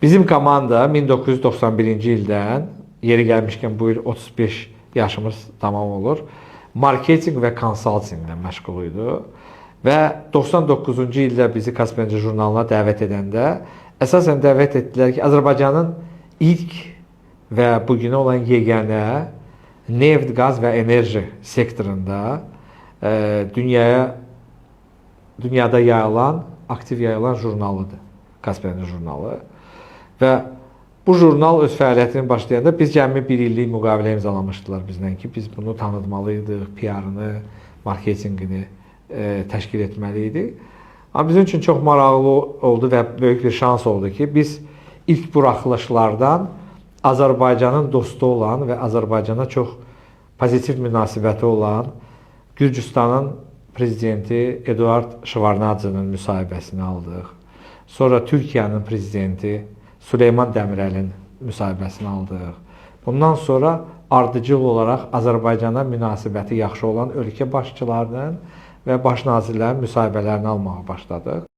Bizim komanda 1991-ci ildən, yeri gəlmişkən bu il 35 yaşımız tamam olur, marketinq və konsaltinqlə məşğul idi. Və 99-cu ildə bizi Kaspenci jurnalına dəvət edəndə, əsasən dəvət etdilər ki, Azərbaycanın ilk və bugünə olan yeganə neft, qaz və enerji sektorunda dünyada yayılan, aktiv yayılan jurnalıdır Kaspenci jurnalı. Və bu jurnal öz fəaliyyətini başlayanda biz cəmi bir illik müqavilə imzalamışdılar bizdən ki, biz bunu tanıtmalıydıq, PR-ını, marketinqini təşkil etməliydik. Amma bizim üçün çox maraqlı oldu və böyük bir şans oldu ki, biz ilk buraxılışlardan Azərbaycanın dostu olan və Azərbaycana çox pozitiv münasibəti olan Gürcüstanın prezidenti Eduard Şevarnadzenin müsahibəsini aldıq. Sonra Türkiyənin prezidenti Süleyman Demirel'in müsahibəsini aldıq. Bundan sonra ardıcıl olaraq Azərbaycana münasibəti yaxşı olan ölkə başçılarının və baş nazirlərin müsahibələrini almağa başladıq.